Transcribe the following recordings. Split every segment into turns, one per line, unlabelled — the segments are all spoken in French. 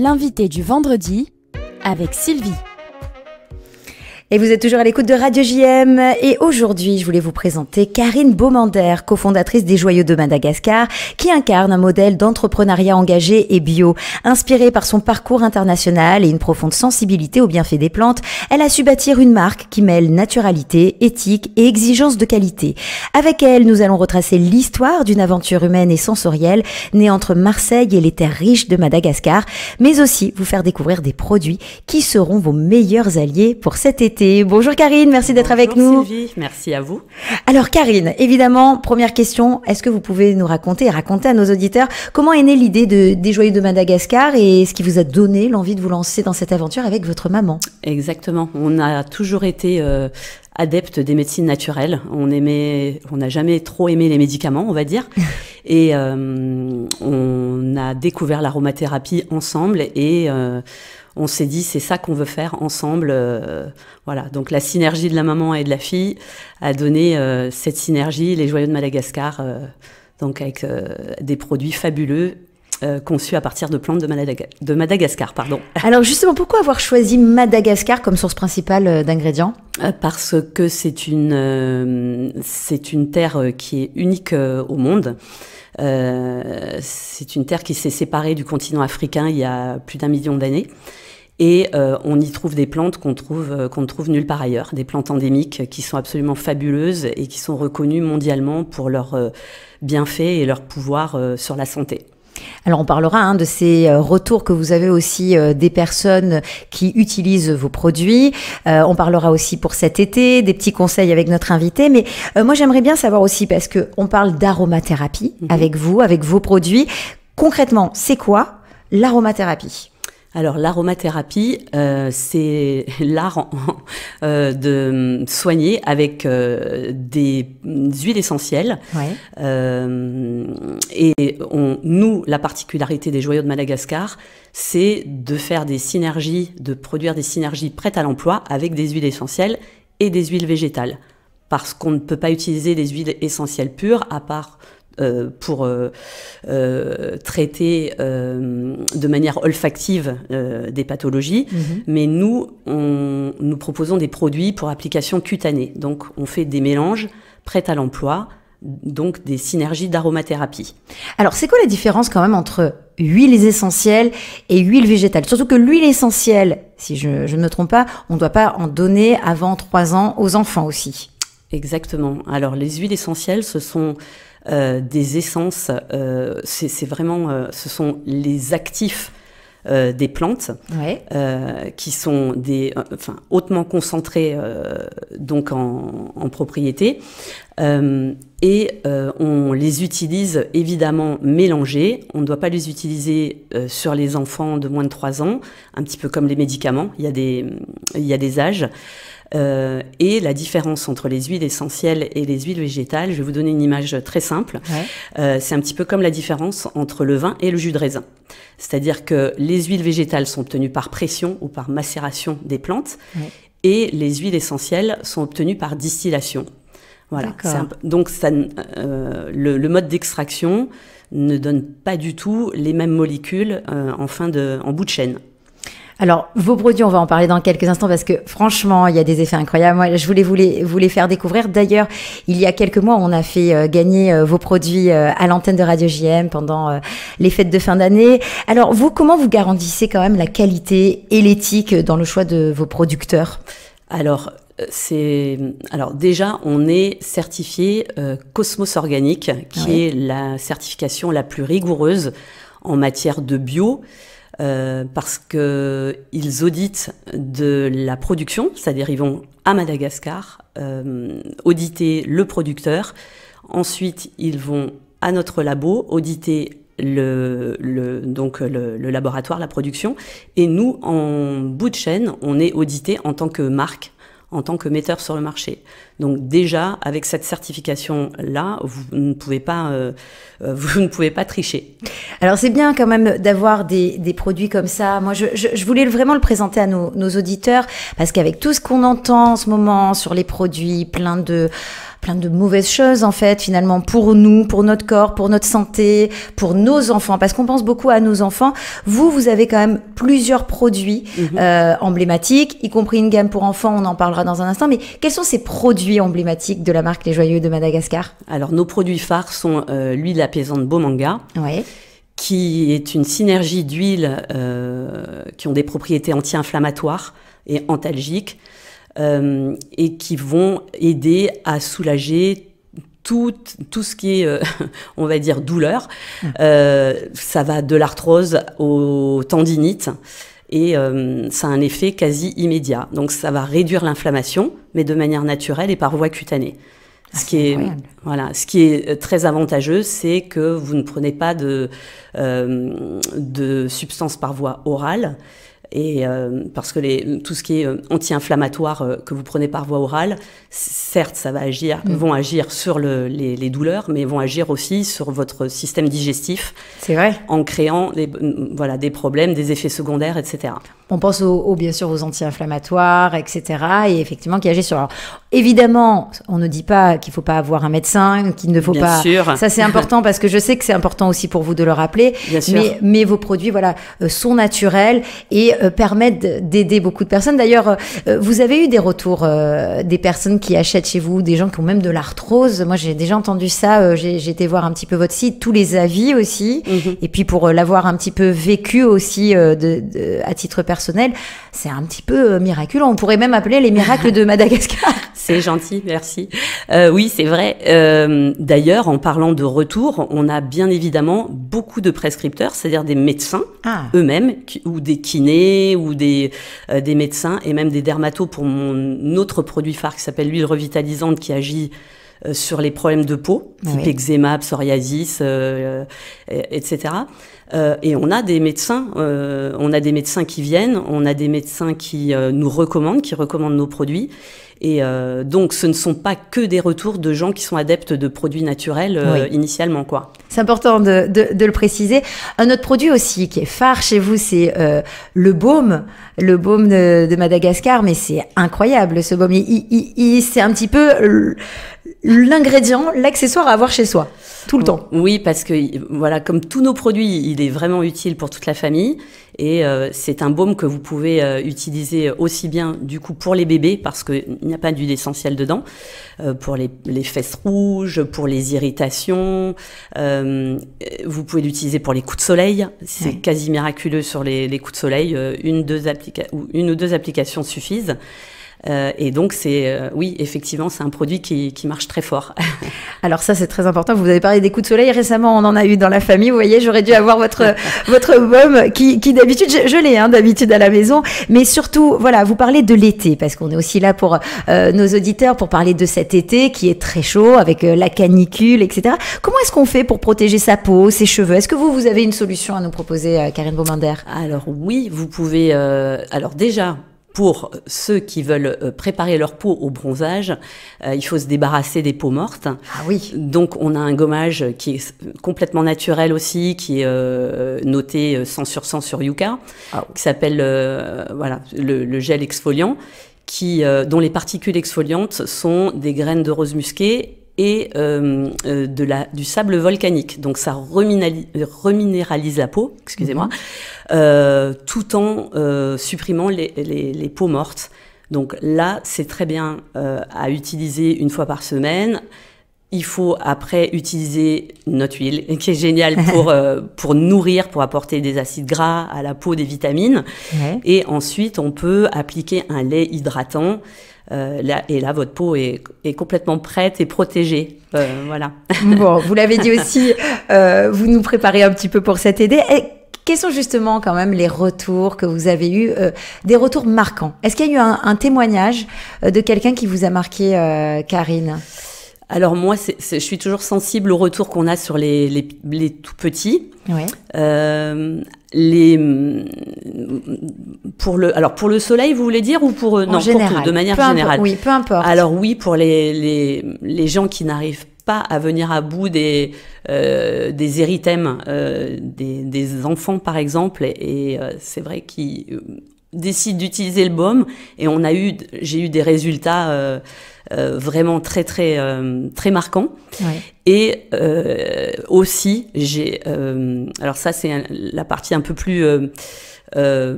L'invité du vendredi avec Sylvie.
Et vous êtes toujours à l'écoute de Radio JM. Et aujourd'hui, je voulais vous présenter Karine Baumander, cofondatrice des Joyaux de Madagascar, qui incarne un modèle d'entrepreneuriat engagé et bio. Inspirée par son parcours international et une profonde sensibilité aux bienfaits des plantes, elle a su bâtir une marque qui mêle naturalité, éthique et exigence de qualité. Avec elle, nous allons retracer l'histoire d'une aventure humaine et sensorielle née entre Marseille et les terres riches de Madagascar, mais aussi vous faire découvrir des produits qui seront vos meilleurs alliés pour cet été. Bonjour Karine, merci d'être avec nous.
Bonjour Sylvie, merci à vous.
Alors Karine, évidemment, première question, est-ce que vous pouvez nous raconter à nos auditeurs comment est née l'idée des Joyaux de Madagascar et ce qui vous a donné l'envie de vous lancer dans cette aventure avec votre maman?
Exactement, on a toujours été adepte des médecines naturelles, on n'a jamais trop aimé les médicaments, on va dire, et on a découvert l'aromathérapie ensemble et on s'est dit, c'est ça qu'on veut faire ensemble. Voilà. Donc, la synergie de la maman et de la fille a donné cette synergie, les Joyaux de Madagascar, donc avec des produits fabuleux conçus à partir de plantes de Madagascar. Pardon.
Alors, justement, pourquoi avoir choisi Madagascar comme source principale d'ingrédients ?
Parce que c'est une terre qui est unique au monde. C'est une terre qui s'est séparée du continent africain il y a plus d'1 million d'années. Et on y trouve des plantes qu'on ne trouve nulle part ailleurs, des plantes endémiques qui sont absolument fabuleuses et qui sont reconnues mondialement pour leurs bienfaits et leur pouvoir sur la santé.
Alors on parlera de ces retours que vous avez aussi des personnes qui utilisent vos produits. On parlera aussi pour cet été, des petits conseils avec notre invité. Mais moi j'aimerais bien savoir aussi, parce qu'on parle d'aromathérapie avec vous, avec vos produits. Concrètement, c'est quoi l'aromathérapie ?
Alors l'aromathérapie, c'est l'art de soigner avec des huiles essentielles. Ouais. Et nous, la particularité des Joyaux de Madagascar, c'est de faire des synergies, de produire des synergies prêtes à l'emploi avec des huiles essentielles et des huiles végétales. Parce qu'on ne peut pas utiliser des huiles essentielles pures à part pour traiter de manière olfactive des pathologies. Mais nous proposons des produits pour application cutanée. Donc, on fait des mélanges prêts à l'emploi, donc des synergies d'aromathérapie.
Alors, c'est quoi la différence quand même entre huiles essentielles et huiles végétales? Surtout que l'huile essentielle, si je ne me trompe pas, on ne doit pas en donner avant 3 ans aux enfants aussi.
Exactement. Alors, les huiles essentielles, ce sont des essences, c'est vraiment, ce sont les actifs des plantes, ouais. Qui sont hautement concentrés donc en propriété, et on les utilise évidemment mélangés. On ne doit pas les utiliser sur les enfants de moins de 3 ans, un petit peu comme les médicaments. Il y a des âges. Et la différence entre les huiles essentielles et les huiles végétales, je vais vous donner une image très simple. Ouais. C'est un petit peu comme la différence entre le vin et le jus de raisin. C'est-à-dire que les huiles végétales sont obtenues par pression ou par macération des plantes, ouais. Et les huiles essentielles sont obtenues par distillation. Voilà. Donc le mode d'extraction ne donne pas du tout les mêmes molécules en bout de chaîne.
Alors, vos produits, on va en parler dans quelques instants parce que franchement, il y a des effets incroyables. Moi, je voulais vous les faire découvrir. D'ailleurs, il y a quelques mois, on a fait gagner vos produits à l'antenne de Radio JM pendant les fêtes de fin d'année. Alors, vous, comment vous garantissez quand même la qualité et l'éthique dans le choix de vos producteurs ?
Alors déjà, on est certifié Cosmos Organique, qui est la certification la plus rigoureuse en matière de bio. Parce que ils auditent de la production, c'est-à-dire ils vont à Madagascar auditer le producteur. Ensuite, ils vont à notre labo auditer le laboratoire, la production. Et nous, en bout de chaîne, on est audité en tant que marque, en tant que metteur sur le marché. Donc déjà, avec cette certification-là, vous ne pouvez pas tricher.
Alors c'est bien quand même d'avoir des produits comme ça. Moi, je voulais vraiment le présenter à nos auditeurs, parce qu'avec tout ce qu'on entend en ce moment sur les produits, plein de plein de mauvaises choses en fait finalement pour nous, pour notre corps, pour notre santé, pour nos enfants, parce qu'on pense beaucoup à nos enfants. Vous avez quand même plusieurs produits emblématiques, y compris une gamme pour enfants, on en parlera dans un instant, mais quels sont ces produits emblématiques de la marque Les Joyeux de Madagascar?
Alors nos produits phares sont l'huile apaisante Bomanga, qui est une synergie d'huiles qui ont des propriétés anti-inflammatoires et antalgiques, et qui vont aider à soulager tout ce qui est, on va dire, douleur. Ça va de l'arthrose aux tendinites, et ça a un effet quasi immédiat. Donc ça va réduire l'inflammation, mais de manière naturelle et par voie cutanée. Ce qui est très avantageux, c'est que vous ne prenez pas de substances par voie orale. Et parce que tout ce qui est anti-inflammatoire que vous prenez par voie orale, certes, ça va vont agir sur les douleurs, mais vont agir aussi sur votre système digestif.
C'est vrai.
En créant des problèmes, des effets secondaires, etc.
On pense bien sûr aux anti-inflammatoires, etc. Et effectivement, qui agissent sur... Alors, évidemment, on ne dit pas qu'il ne faut pas avoir un médecin, qu'il ne faut pas...
Bien sûr.
Ça, c'est important parce que je sais que c'est important aussi pour vous de le rappeler.
Bien sûr.
Mais vos produits, sont naturels et permettent d'aider beaucoup de personnes. D'ailleurs, vous avez eu des retours des personnes qui achètent chez vous, des gens qui ont même de l'arthrose. Moi, j'ai déjà entendu ça. J'ai été voir un petit peu votre site, tous les avis aussi. Et puis, pour l'avoir un petit peu vécu aussi à titre personnel, c'est un petit peu miraculeux. On pourrait même appeler les miracles de Madagascar.
C'est gentil, merci. Oui, c'est vrai. D'ailleurs, en parlant de retour, on a bien évidemment beaucoup de prescripteurs, c'est-à-dire des médecins eux-mêmes, ou des kinés, ou des médecins, et même des dermatos pour mon autre produit phare qui s'appelle l'huile revitalisante, qui agit sur les problèmes de peau, type eczéma, psoriasis, etc. Et on a des médecins qui viennent, on a des médecins qui nous recommandent, qui recommandent nos produits. Et donc, ce ne sont pas que des retours de gens qui sont adeptes de produits naturels initialement, quoi.
C'est important de le préciser. Un autre produit aussi qui est phare chez vous, c'est le baume de Madagascar, mais c'est incroyable ce baume. C'est un petit peu l'ingrédient, l'accessoire à avoir chez soi, tout le temps.
Oui, parce que comme tous nos produits, il est vraiment utile pour toute la famille. Et c'est un baume que vous pouvez utiliser aussi bien du coup pour les bébés, parce qu'il n'y a pas d'huile essentielle dedans, pour les fesses rouges, pour les irritations. Vous pouvez l'utiliser pour les coups de soleil. C'est quasi miraculeux sur les coups de soleil. Une ou deux applications suffisent. Et donc oui, effectivement, c'est un produit qui marche très fort.
Alors ça, c'est très important. Vous avez parlé des coups de soleil récemment, on en a eu dans la famille. Vous voyez, j'aurais dû avoir votre baume qui d'habitude, je l'ai d'habitude à la maison. Mais surtout, vous parlez de l'été, parce qu'on est aussi là pour nos auditeurs, pour parler de cet été qui est très chaud, avec la canicule, etc. Comment est-ce qu'on fait pour protéger sa peau, ses cheveux? Est-ce que vous avez une solution à nous proposer, Karine Baumander?
Alors oui, vous pouvez... alors déjà... Pour ceux qui veulent préparer leur peau au bronzage, il faut se débarrasser des peaux mortes.
Ah oui.
Donc, on a un gommage qui est complètement naturel aussi, qui est noté 100 sur 100 sur Yuka, qui s'appelle le gel exfoliant, dont les particules exfoliantes sont des graines de rose musquée et du sable volcanique. Donc ça reminéralise la peau, excusez-moi, tout en supprimant les peaux mortes. Donc là, c'est très bien à utiliser une fois par semaine. Il faut après utiliser notre huile, qui est géniale pour nourrir, pour apporter des acides gras à la peau, des vitamines. Ouais. Et ensuite, on peut appliquer un lait hydratant. Là, votre peau est complètement prête et protégée. Voilà.
Bon, vous l'avez dit aussi, vous nous préparez un petit peu pour cet été. Et quels sont justement quand même les retours que vous avez eus, des retours marquants? Est-ce qu'il y a eu un témoignage de quelqu'un qui vous a marqué, Karine?
Alors moi, je suis toujours sensible aux retours qu'on a sur les tout petits.
Ouais.
Pour le soleil, vous voulez dire, ou pour non,
général,
pour tout, de manière générale.
Oui, peu importe.
Alors oui, pour les gens qui n'arrivent pas à venir à bout des érythèmes des enfants par exemple, et c'est vrai décide d'utiliser le baume et j'ai eu des résultats vraiment très marquants. Ouais. Et aussi alors ça c'est la partie un peu plus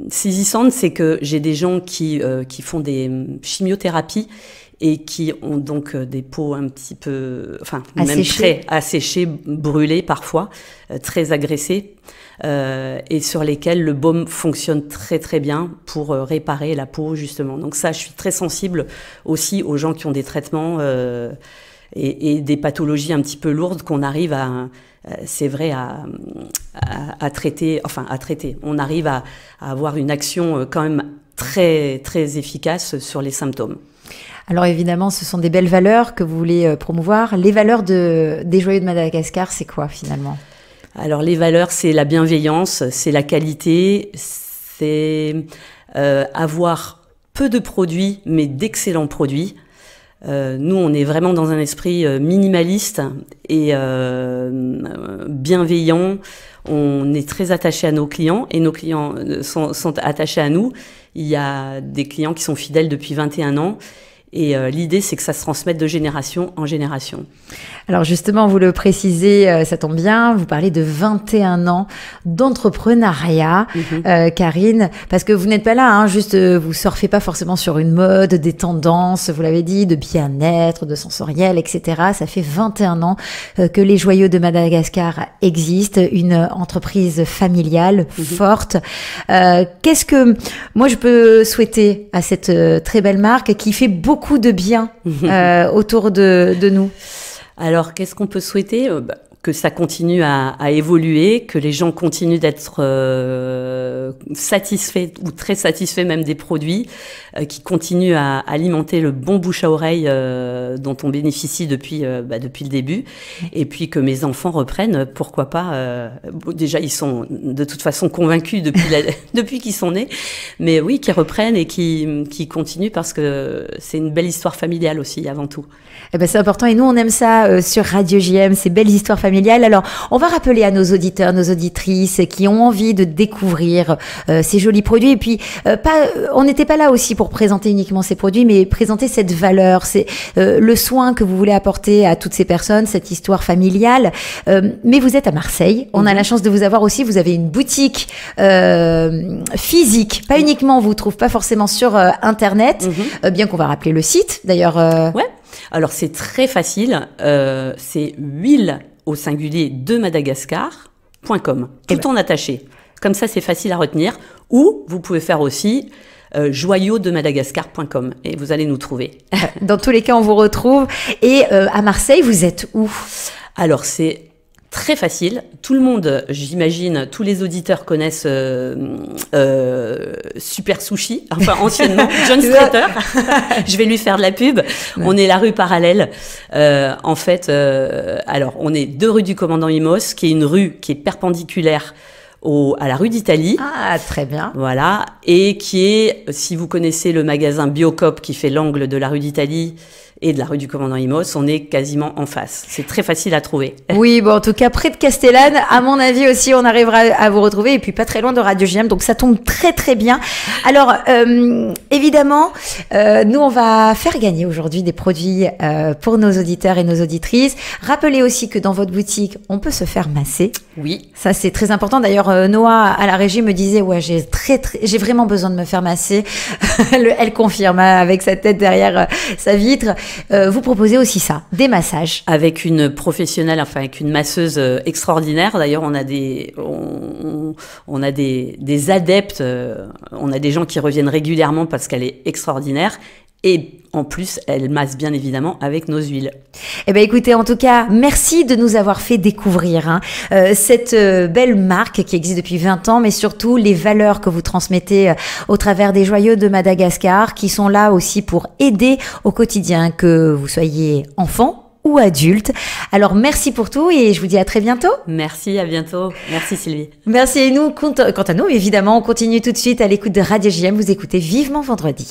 saisissante, c'est que j'ai des gens qui font des chimiothérapies et qui ont donc des peaux un petit peu, enfin même très asséchées, brûlées parfois, très agressées, et sur lesquelles le baume fonctionne très bien pour réparer la peau justement. Donc ça, je suis très sensible aussi aux gens qui ont des traitements et des pathologies un petit peu lourdes qu'on arrive c'est vrai, à traiter. On arrive à avoir une action quand même très efficace sur les symptômes.
Alors évidemment, ce sont des belles valeurs que vous voulez promouvoir. Les valeurs des Joyaux de Madagascar, c'est quoi finalement ?
Alors les valeurs, c'est la bienveillance, c'est la qualité, c'est avoir peu de produits, mais d'excellents produits. Nous, on est vraiment dans un esprit minimaliste et bienveillant. On est très attaché à nos clients et nos clients sont attachés à nous. Il y a des clients qui sont fidèles depuis 21 ans. Et l'idée, c'est que ça se transmette de génération en génération.
Alors justement, vous le précisez, ça tombe bien, vous parlez de 21 ans d'entrepreneuriat, Karine, parce que vous n'êtes pas là, hein, juste vous surfez pas forcément sur une mode, des tendances, vous l'avez dit, de bien-être, de sensoriel, etc. Ça fait 21 ans que les Joyaux de Madagascar existent, une entreprise familiale forte. Qu'est-ce que moi je peux souhaiter à cette très belle marque qui fait beaucoup de bien autour de nous?
Alors, qu'est-ce qu'on peut souhaiter ? Que ça continue à évoluer, que les gens continuent d'être satisfaits ou très satisfaits même des produits, qui continuent à alimenter le bon bouche à oreille dont on bénéficie depuis le début, et puis que mes enfants reprennent, pourquoi pas. Déjà, ils sont de toute façon convaincus depuis qu'ils sont nés, mais oui, qu'ils reprennent et qui continuent parce que c'est une belle histoire familiale aussi, avant tout.
Eh ben, c'est important et nous, on aime ça sur Radio JM, ces belles histoires familiales. Alors, on va rappeler à nos auditeurs, nos auditrices qui ont envie de découvrir ces jolis produits. Et puis, on n'était pas là aussi pour présenter uniquement ces produits, mais présenter cette valeur, c'est le soin que vous voulez apporter à toutes ces personnes, cette histoire familiale. Mais vous êtes à Marseille. On a la chance de vous avoir aussi. Vous avez une boutique physique, pas uniquement, on vous trouve pas forcément sur Internet, bien qu'on va rappeler le site. D'ailleurs.
Ouais. Alors, c'est très facile. C'est huile au singulier de Madagascar.com, tout en attaché. Comme ça, c'est facile à retenir. Ou vous pouvez faire aussi joyauxdemadagascar.com et vous allez nous trouver.
Dans tous les cas, on vous retrouve. Et à Marseille, vous êtes où ?
Alors, c'est très facile. Tout le monde, j'imagine, tous les auditeurs connaissent Super Sushi, enfin anciennement John Strater. Je vais lui faire de la pub. Ouais. On est la rue Parallèle. En fait, alors on est 2 rue du Commandant Imos, qui est une rue qui est perpendiculaire à la rue d'Italie.
Ah, très bien.
Voilà. Et qui est, si vous connaissez le magasin Biocop qui fait l'angle de la rue d'Italie et de la rue du Commandant Imos, on est quasiment en face. C'est très facile à trouver.
Oui, bon, en tout cas, près de Castellane, à mon avis aussi, on arrivera à vous retrouver. Et puis, pas très loin de Radio JM, donc ça tombe très bien. Alors, évidemment, nous, on va faire gagner aujourd'hui des produits pour nos auditeurs et nos auditrices. Rappelez aussi que dans votre boutique, on peut se faire masser.
Oui.
Ça, c'est très important. D'ailleurs, Noah, à la régie, me disait, ouais, j'ai vraiment besoin de me faire masser. Elle confirme, hein, avec sa tête derrière sa vitre. Vous proposez aussi ça, des massages.
Avec une professionnelle, enfin avec une masseuse extraordinaire. D'ailleurs, on a des adeptes, on a des gens qui reviennent régulièrement parce qu'elle est extraordinaire. Et en plus, elle masse bien évidemment avec nos huiles.
Eh ben, écoutez, en tout cas, merci de nous avoir fait découvrir cette belle marque qui existe depuis 20 ans, mais surtout les valeurs que vous transmettez au travers des Joyaux de Madagascar, qui sont là aussi pour aider au quotidien, que vous soyez enfant ou adulte. Alors, merci pour tout et je vous dis à très bientôt.
Merci, à bientôt. Merci Sylvie.
Merci et nous, quant à nous, évidemment, on continue tout de suite à l'écoute de Radio JM. Vous écoutez Vivement Vendredi.